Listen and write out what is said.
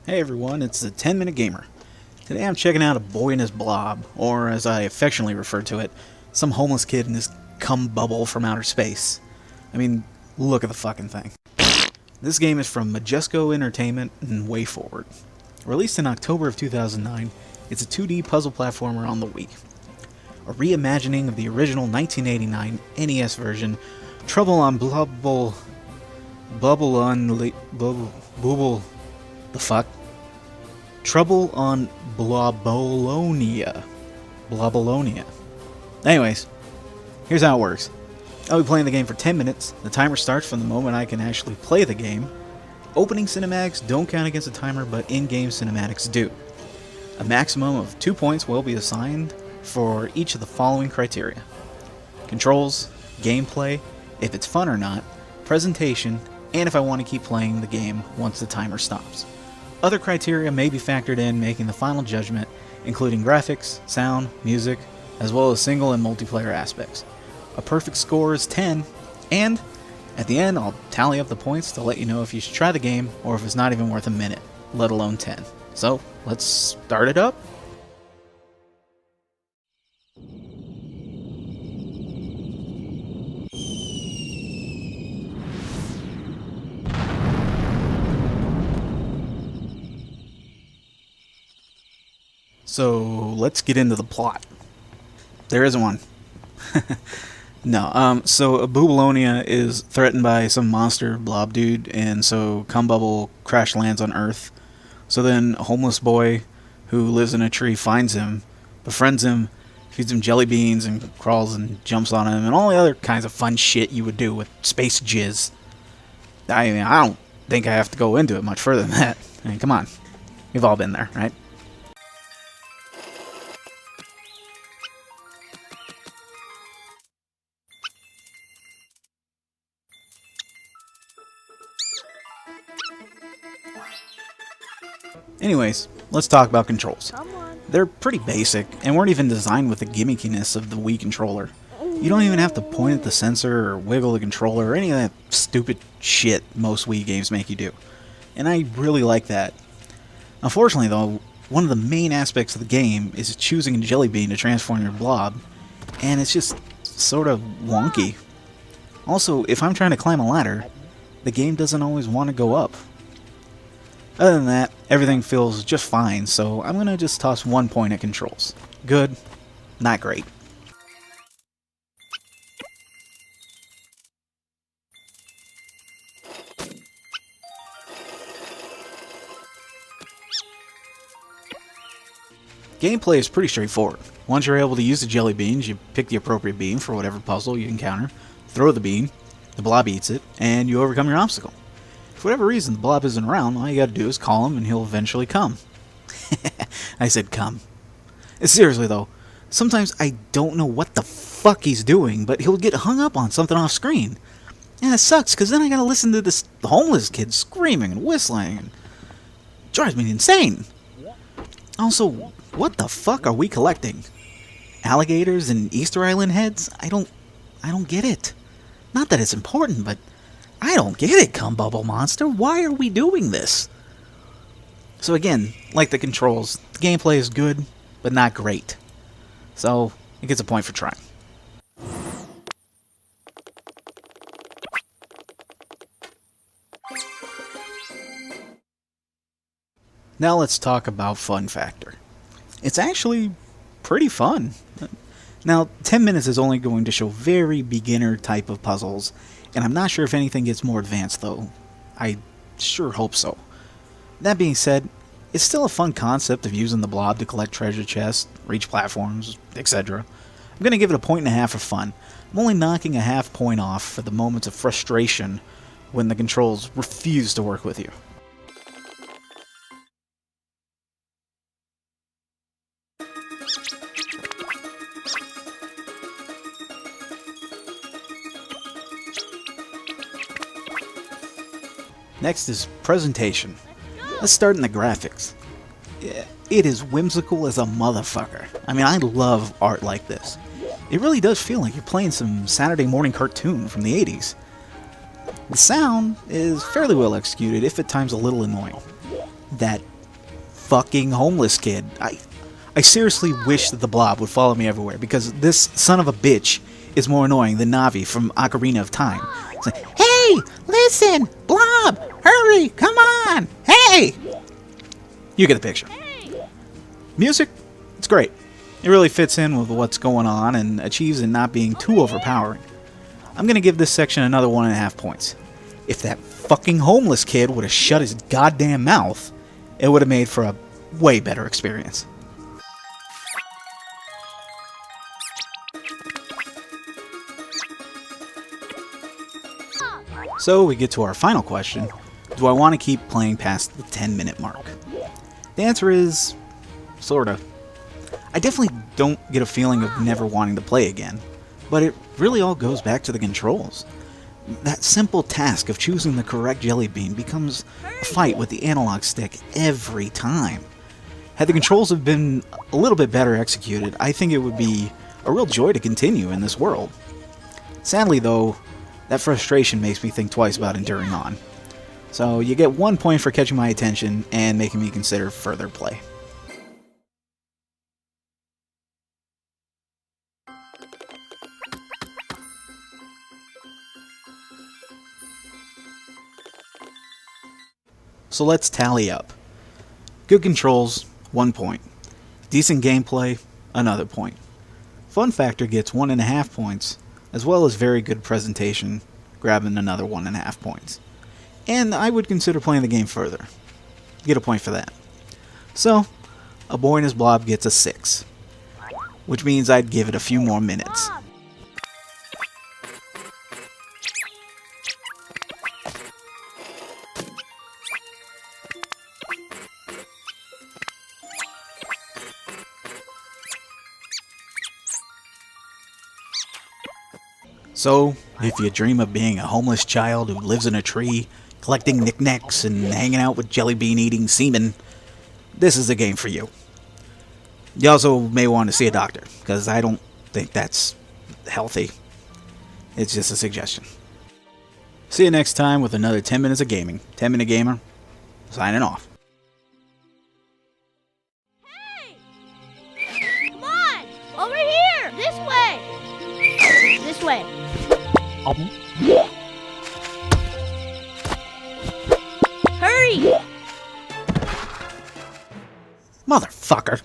Hey everyone, it's the 10-Minute Gamer. Today I'm checking out a boy and his blob, or as I affectionately refer to it, some homeless kid in his cum bubble from outer space. I mean, look at the fucking thing. This game is from Majesco Entertainment and WayForward. Released in October of 2009, it's a 2D puzzle platformer on the Wii. A reimagining of the original 1989 NES version, Trouble on Bubble the fuck? Trouble on Blobolonia. Blobolonia. Anyways, here's how it works. I'll be playing the game for 10 minutes. The timer starts from the moment I can actually play the game. Opening cinematics don't count against the timer, but in-game cinematics do. A maximum of 2 points will be assigned for each of the following criteria: controls, gameplay, if it's fun or not, presentation, and if I want to keep playing the game once the timer stops. Other criteria may be factored in, making the final judgment, including graphics, sound, music, as well as single and multiplayer aspects. A perfect score is 10, and at the end I'll tally up the points to let you know if you should try the game or if it's not even worth a minute, let alone 10. So, let's start it up. So let's get into the plot. There isn't one. No, so Bubalonia is threatened by some monster blob dude, and so cum bubble crash lands on Earth. So then a homeless boy who lives in a tree finds him, befriends him, feeds him jelly beans, and crawls and jumps on him, and all the other kinds of fun shit you would do with space jizz. I mean, I don't think I have to go into it much further than that. I mean, come on. We've all been there, right? Anyways, let's talk about controls. They're pretty basic, and weren't even designed with the gimmickiness of the Wii controller. You don't even have to point at the sensor or wiggle the controller or any of that stupid shit most Wii games make you do. And I really like that. Unfortunately though, one of the main aspects of the game is choosing a jelly bean to transform your blob, and it's just sort of wonky. Also, if I'm trying to climb a ladder, the game doesn't always want to go up. Other than that, everything feels just fine, so I'm gonna just toss 1 point at controls. Good, not great. Gameplay is pretty straightforward. Once you're able to use the jelly beans, you pick the appropriate bean for whatever puzzle you encounter, throw the bean, the blob eats it, and you overcome your obstacle. For whatever reason the blob isn't around, all you gotta do is call him and he'll eventually come. I said come. Seriously though, sometimes I don't know what the fuck he's doing, but he'll get hung up on something off screen. And it sucks, because then I gotta listen to this homeless kid screaming and whistling, and it drives me insane. Also, what the fuck are we collecting? Alligators and Easter Island heads? I don't get it. Not that it's important, but I don't get it, cum bubble monster. Why are we doing this? So again, like the controls, the gameplay is good, but not great. So, it gets a point for trying. Now let's talk about fun factor. It's actually pretty fun. Now, 10 minutes is only going to show very beginner type of puzzles, and I'm not sure if anything gets more advanced though. I sure hope so. That being said, it's still a fun concept of using the blob to collect treasure chests, reach platforms, etc. I'm going to give it a 1.5 for fun. I'm only knocking a half point off for the moments of frustration when the controls refuse to work with you. Next is presentation. Let's start in the graphics. It is whimsical as a motherfucker. I mean, I love art like this. It really does feel like you're playing some Saturday morning cartoon from the 80s. The sound is fairly well executed, if at times a little annoying. That fucking homeless kid. I seriously wish that the Blob would follow me everywhere, because this son of a bitch is more annoying than Navi from Ocarina of Time. It's like, hey, listen, Blob, hurry, come on, hey! You get the picture. Music, it's great. It really fits in with what's going on and achieves in not being too overpowering. I'm going to give this section another 1.5 points. If that fucking homeless kid would have shut his goddamn mouth, it would have made for a way better experience. So we get to our final question. Do I want to keep playing past the 10-minute mark? The answer is, sorta. I definitely don't get a feeling of never wanting to play again, but it really all goes back to the controls. That simple task of choosing the correct jelly bean becomes a fight with the analog stick every time. Had the controls have been a little bit better executed, I think it would be a real joy to continue in this world. Sadly though, that frustration makes me think twice about enduring on. So you get 1 point for catching my attention and making me consider further play. So let's tally up. Good controls, 1 point. Decent gameplay, another point. Fun factor gets 1.5 points, as well as very good presentation, grabbing another 1.5 points. And I would consider playing the game further. Get a point for that. So, A Boy and His Blob gets a 6, which means I'd give it a few more minutes. So, if you dream of being a homeless child who lives in a tree, collecting knickknacks and hanging out with jelly bean eating seamen, this is the game for you. You also may want to see a doctor, because I don't think that's healthy. It's just a suggestion. See you next time with another 10 minutes of gaming. 10 Minute Gamer, signing off. Hey! Come on! Over here! This way! This way. Hurry! Motherfucker.